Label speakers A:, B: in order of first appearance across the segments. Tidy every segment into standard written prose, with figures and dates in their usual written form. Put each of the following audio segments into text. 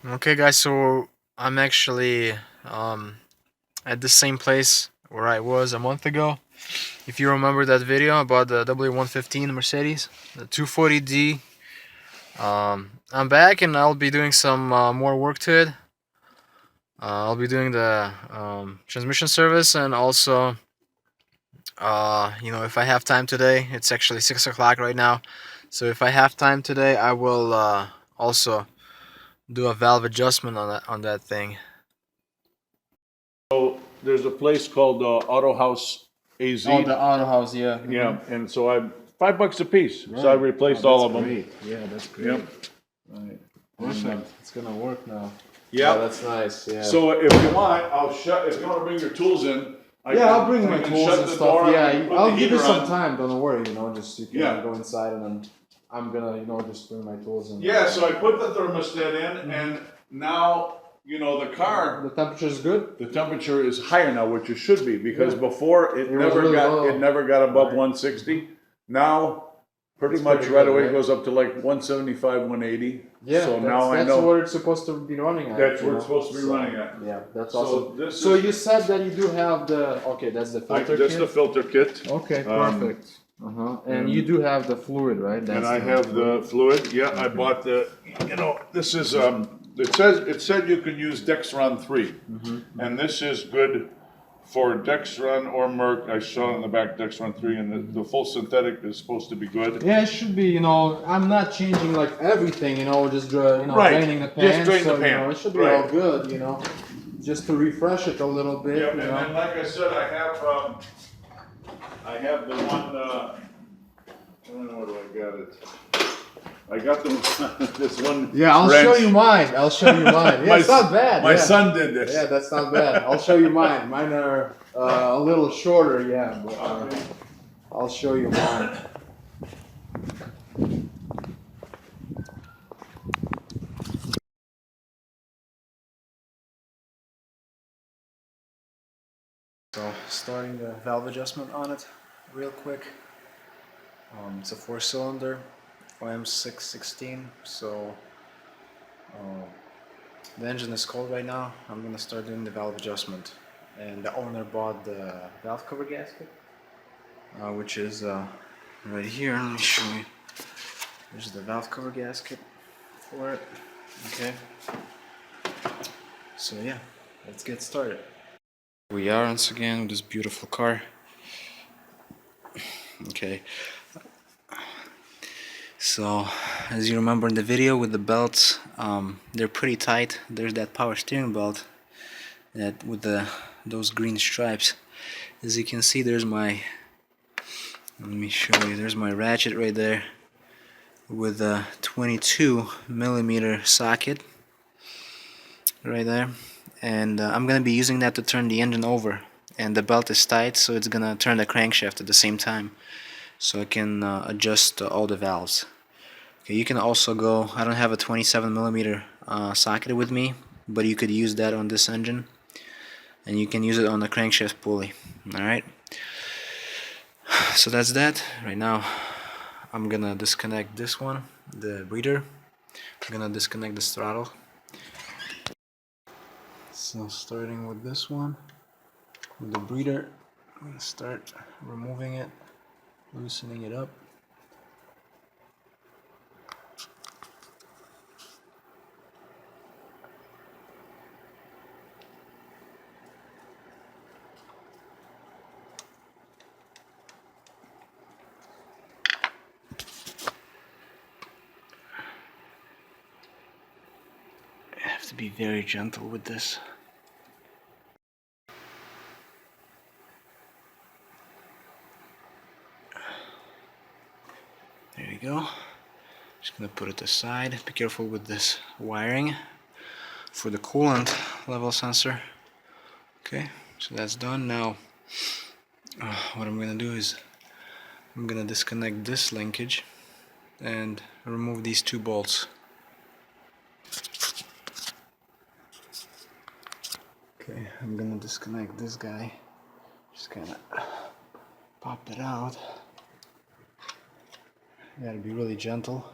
A: Okay, guys, so I'm actually at the same place where I was a month ago. If you remember that video about the W115 Mercedes, the 240D, I'm back and I'll be doing some more work to it. I'll be doing the transmission service and also, if I have time today, it's actually 6 o'clock right now. So if I have time today, I will also do a valve adjustment on that thing.
B: So there's a place called Auto House AZ.
A: Oh, the auto house, yeah.
B: Yeah, and so I $5 a piece. Right. So I replaced all of them.
A: Great. Yeah, that's great.
B: Yep.
A: Right. Perfect. It's gonna work now.
B: Yeah,
A: Oh, that's nice. Yeah.
B: So if you want, I'll shut. If you want to bring your tools in,
A: I'll bring my tools and stuff. Yeah, I'll give you some
B: on.
A: time. Don't worry. Just you can go inside and then I'm gonna just bring my tools in.
B: Yeah. So I put the thermostat in, and now the car.
A: The temperature is good.
B: The temperature is higher now, which it should be, because before it never
A: really
B: got
A: low.
B: it never got above 160. Now, pretty much right away it goes up to like 175, 180.
A: Yeah,
B: so now I
A: that's
B: know
A: what it's supposed to be running at.
B: that's what it's supposed to be running at.
A: Yeah, that's
B: So
A: awesome. So you said that you do have the that's the filter
B: That's
A: kit.
B: the filter kit.
A: Okay, perfect. And you do have the fluid, right?
B: And I have the fluid. Yeah, I bought the. This is It said you could use Dexron 3, and this is good for Dexron or Merck. I saw in the back Dexron 3, and the full synthetic is supposed to be good.
A: Yeah, it should be. I'm not changing like everything. Just
B: Right.
A: draining the pan.
B: Just drain the pan.
A: It should be
B: Right.
A: all good. Just to refresh it a little bit.
B: Yep, and then like I said, I have the one. I don't know where do I got it. I got this one.
A: Yeah, I'll show you mine. Yeah, it's not bad.
B: My son did this.
A: Yeah, that's not bad. I'll show you mine. Mine are a little shorter, yeah, but I'll show you mine. So, starting the valve adjustment on it real quick. It's a 4-cylinder OM616, so the engine is cold right now. I'm gonna start doing the valve adjustment, and the owner bought the valve cover gasket, which is right here. Let me show you. There's the valve cover gasket for it. Okay. So yeah, let's get started. We are once again with this beautiful car. Okay. So, as you remember in the video with the belts, they're pretty tight. There's that power steering belt that with those green stripes. As you can see, there's my. Let me show you. There's my ratchet right there with a 22mm socket right there, and I'm gonna be using that to turn the engine over. And the belt is tight, so it's gonna turn the crankshaft at the same time, so I can adjust all the valves. Okay, you can also go. I don't have a 27mm socket with me, but you could use that on this engine, and you can use it on the crankshaft pulley. All right. So that's that. Right now, I'm gonna disconnect this one, the breather. I'm gonna disconnect this throttle. So starting with this one, with the breather, I'm gonna start removing it, loosening it up. I have to be very gentle with this. There you go. Just gonna put it aside. Be careful with this wiring for the coolant level sensor. Okay, so that's done. Now, what I'm gonna do is I'm gonna disconnect this linkage and remove these two bolts. Okay, I'm gonna disconnect this guy. Just kinda pop it out. You gotta be really gentle.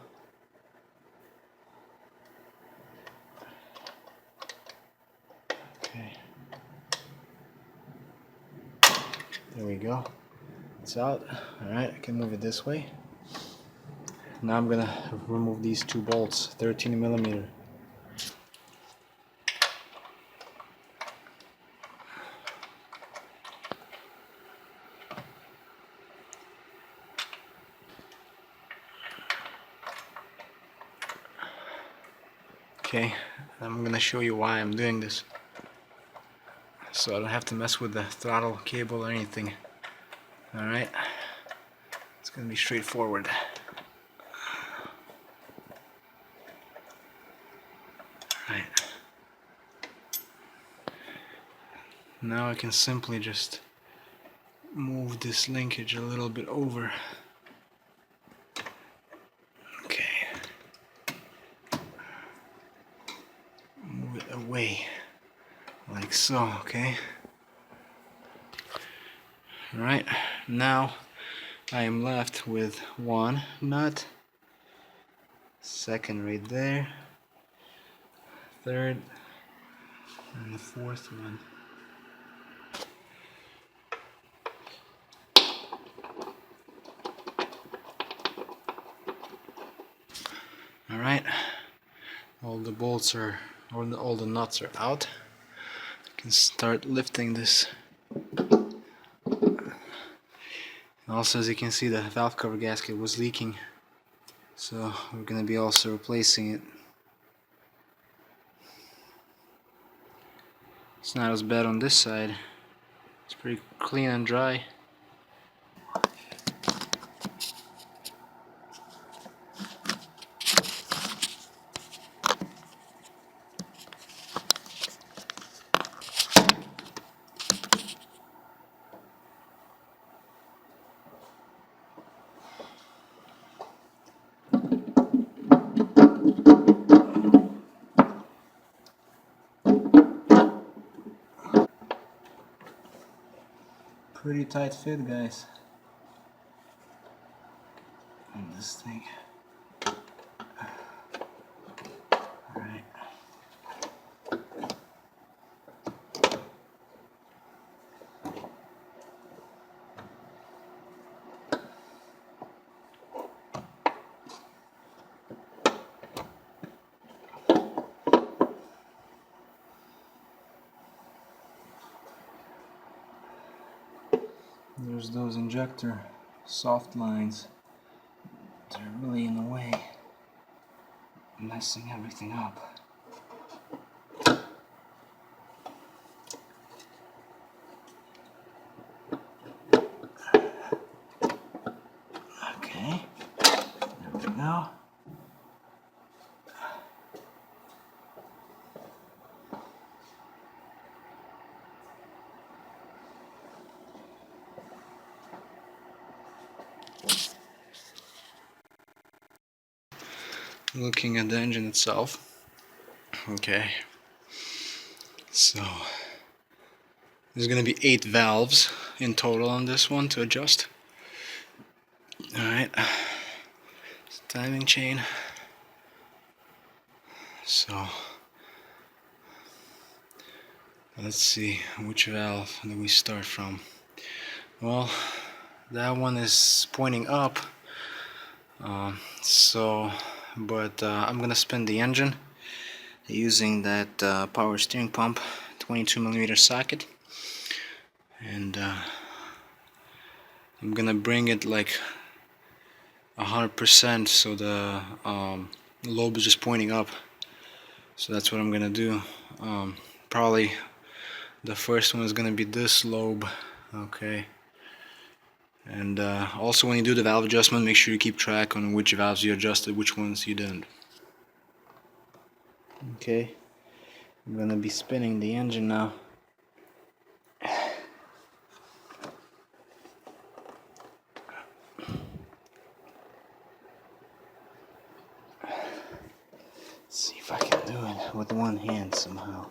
A: There we go. It's out. Alright, I can move it this way. Now I'm gonna remove these two bolts, 13 millimeter. Okay, I'm gonna show you why I'm doing this, so I don't have to mess with the throttle cable or anything. Alright, it's gonna be straightforward. Alright, now I can simply just move this linkage a little bit over. Okay, move it away like so. Okay, alright, now I am left with one nut, second right there, third, and the fourth one. Alright, all the bolts are, all the nuts are out. I can start lifting this. Also, as you can see, the valve cover gasket was leaking, so we're going to be also replacing it. It's not as bad on this side. It's pretty clean and dry. Pretty tight fit, guys, on this thing. Alright. There's those injector soft lines. They're really in the way, messing everything up. Okay, there we go. Looking at the engine itself. Okay, so there's gonna be 8 valves in total on this one to adjust. Alright, timing chain. So let's see, which valve do we start from? Well, that one is pointing up, but I'm gonna spin the engine using that power steering pump 22 millimeter socket, and I'm gonna bring it like 100% so the lobe is just pointing up. So that's what I'm gonna do. Probably the first one is gonna be this lobe. Okay, and also when you do the valve adjustment, make sure you keep track on which valves you adjusted, which ones you didn't. Okay, I'm gonna be spinning the engine now. Let's see if I can do it with one hand somehow.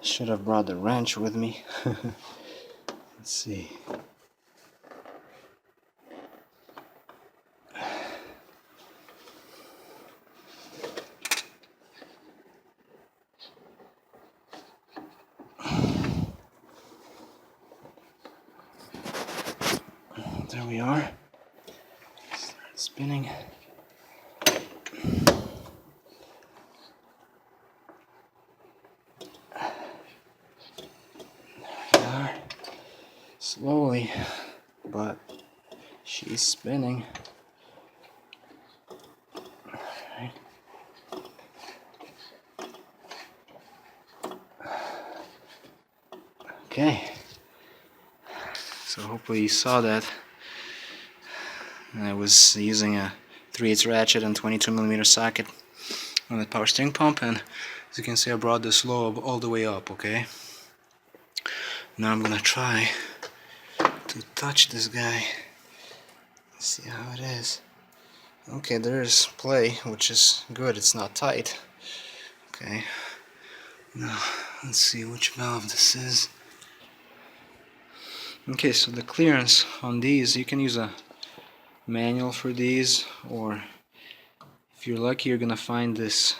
A: Should have brought the wrench with me. Let's see. there we are. Start spinning. Slowly, but she's spinning. Right. Okay, so hopefully you saw that. I was using a 3/8 ratchet and 22mm socket on the power steering pump, and as you can see I brought the slope all the way up. Okay, now I'm gonna try to touch this guy, see how it is. Okay, there's play, which is good, it's not tight. Okay, now let's see which valve this is. Okay, so the clearance on these, you can use a manual for these, or if you're lucky you're gonna find this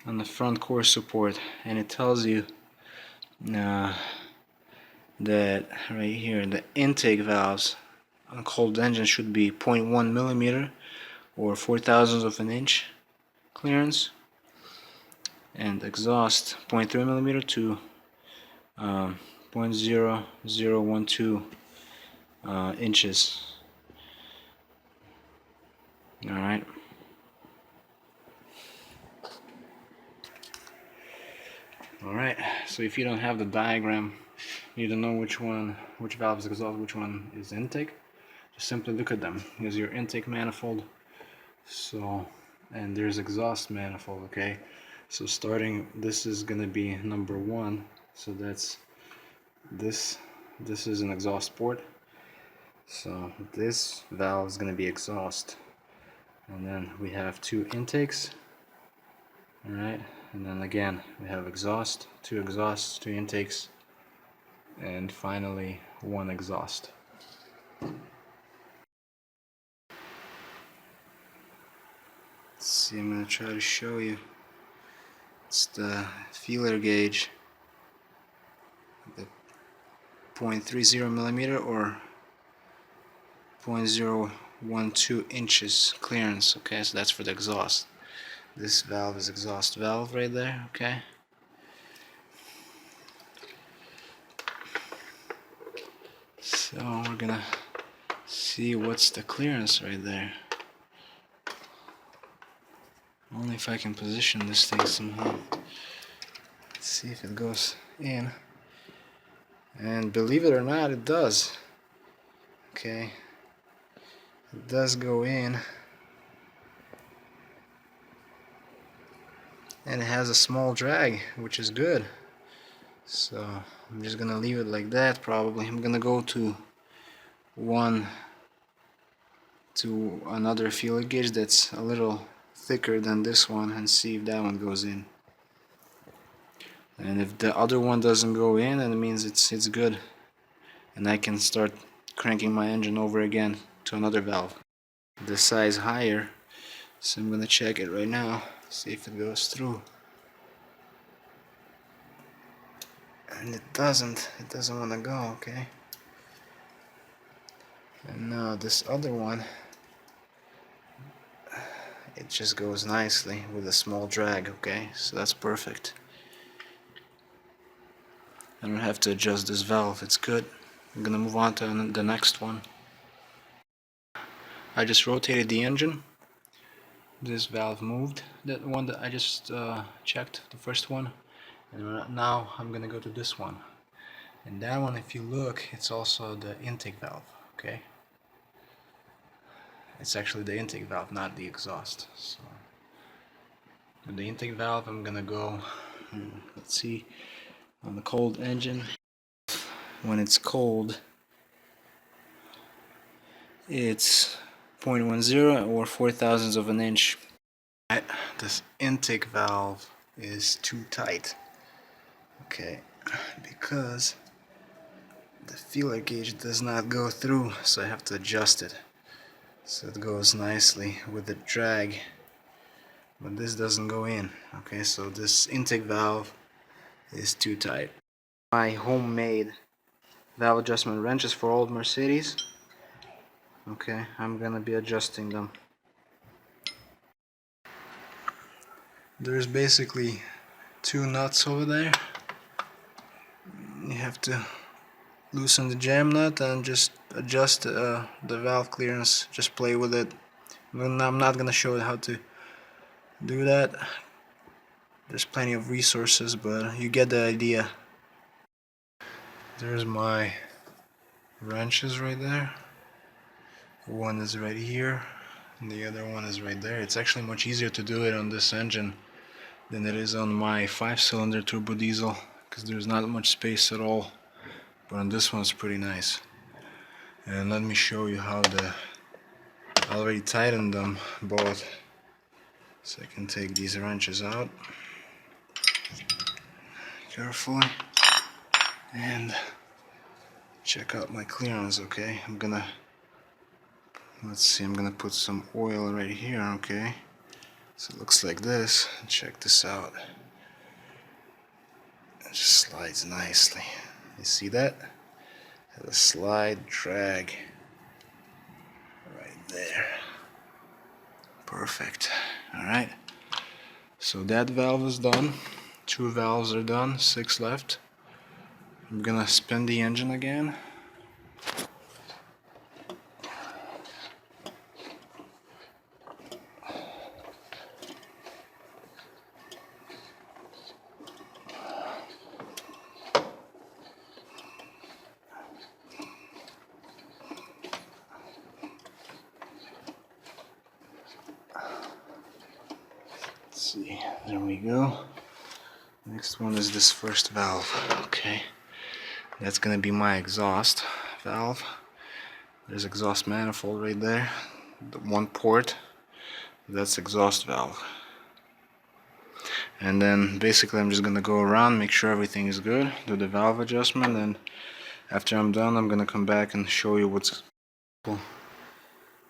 A: on the front core support, and it tells you that right here the intake valves on cold engines should be 0.1 millimeter or 4/1000 of an inch clearance, and exhaust 0.3 millimeter to 0.0012 inches. Alright. Alright, so if you don't have the diagram, you don't know which valve is exhaust, which one is intake, just simply look at them. Here's your intake manifold, so, and there's exhaust manifold. Okay, so starting, this is gonna be number 1, so that's this is an exhaust port, so this valve is gonna be exhaust, and then we have 2 intakes. Alright, and then again we have exhaust, 2 exhausts, 2 intakes, and finally 1 exhaust. Let's see, I'm going to try to show you. It's the feeler gauge, the 0.30 millimeter or 0.012 inches clearance. Okay, so that's for the exhaust. This valve is exhaust valve right there. Okay, so we're gonna see what's the clearance right there. Only if I can position this thing somehow. Let's see if it goes in. And believe it or not, it does. Okay, it does go in. And it has a small drag, which is good. So I'm just gonna leave it like that. Probably I'm gonna go to another feeler gauge that's a little thicker than this one and see if that one goes in. And if the other one doesn't go in, then it means it's good, and I can start cranking my engine over again to another valve. This size higher, so I'm gonna check it right now, see if it goes through. And it doesn't want to go. Okay, and now this other one, it just goes nicely with a small drag. Okay, so that's perfect. I don't have to adjust this valve, it's good. I'm gonna move on to the next one. I just rotated the engine, this valve moved, that one that I just checked, the first one, and now I'm gonna go to this one. And that one, if you look, it's also the intake valve. Okay, it's actually the intake valve, not the exhaust. So with the intake valve, I'm gonna go, let's see, on the cold engine. When it's cold, it's 0.10 or 0.004 of an inch. This intake valve is too tight. Okay, because the feeler gauge does not go through, so I have to adjust it so it goes nicely with the drag, but this doesn't go in. Okay, so this intake valve is too tight. My homemade valve adjustment wrenches for old Mercedes, Okay, I'm gonna be adjusting them. There's basically two nuts over there. You have to loosen the jam nut and just adjust the valve clearance. Just play with it. I'm not gonna show you how to do that. There's plenty of resources, but you get the idea. There's my wrenches right there. One is right here, and the other one is right there. It's actually much easier to do it on this engine than it is on my 5-cylinder turbo diesel, because there's not much space at all. But on this one it's pretty nice. And let me show you how I already tightened them both. So I can take these wrenches out carefully and check out my clearance. Okay, let's see, I'm gonna put some oil right here. Okay, so it looks like this. Check this out. It just slides nicely. You see that? Has a slide drag right there. Perfect. Alright, so that valve is done. 2 valves are done, 6 left. I'm gonna spin the engine again. See, there we go. Next one is this first valve. Okay, that's gonna be my exhaust valve. There's exhaust manifold right there. The one port, that's exhaust valve. And then basically I'm just gonna go around, make sure everything is good, do the valve adjustment, and after I'm done I'm gonna come back and show you what's cool.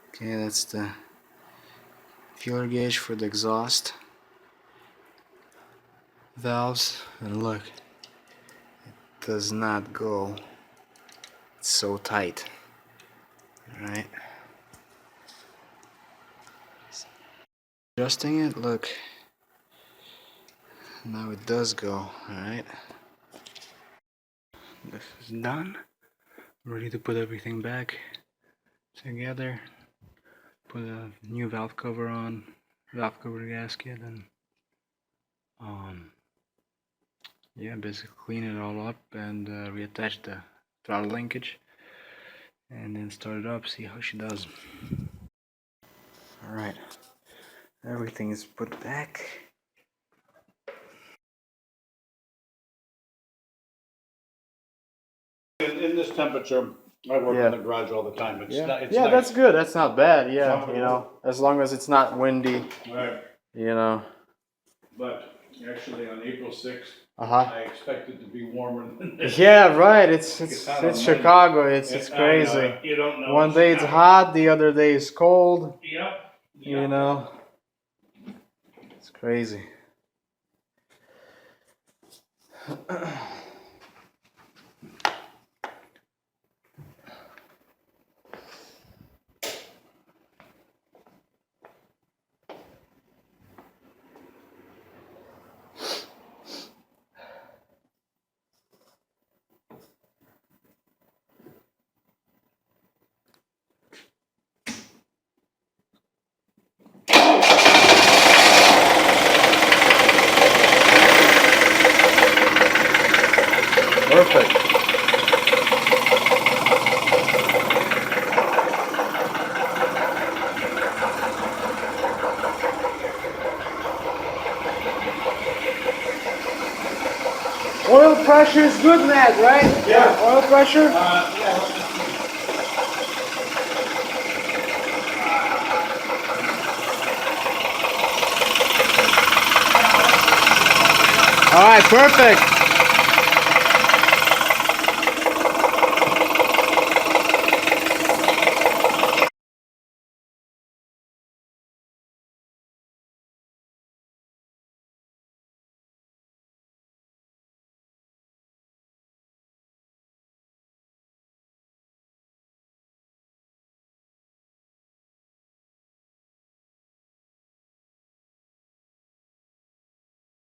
A: Okay, that's the feeler gauge for the exhaust valves, and look, it does not go. It's so tight. Alright. Adjusting it, look. Now it does go. Alright. This is done. I'm ready to put everything back together. Put a new valve cover on, valve cover gasket, and yeah, basically clean it all up and reattach the throttle linkage, and then start it up, see how she does. Alright, everything is put back.
B: In this temperature, I work in the garage all the time. It's nice.
A: That's good. That's not bad. Yeah, you know, as long as it's not windy.
B: Right.
A: You know.
B: But actually, on April 6th,
A: Uh-huh.
B: I expect it to be warmer than this.
A: Yeah, right. It's
B: on
A: Chicago. It's crazy.
B: You don't know.
A: One day it's hot, the other day it's cold.
B: Yep.
A: You know. It's crazy. Perfect. Oil pressure is good, Matt, right?
B: Yeah.
A: Oil pressure?
B: Yeah.
A: All right, perfect.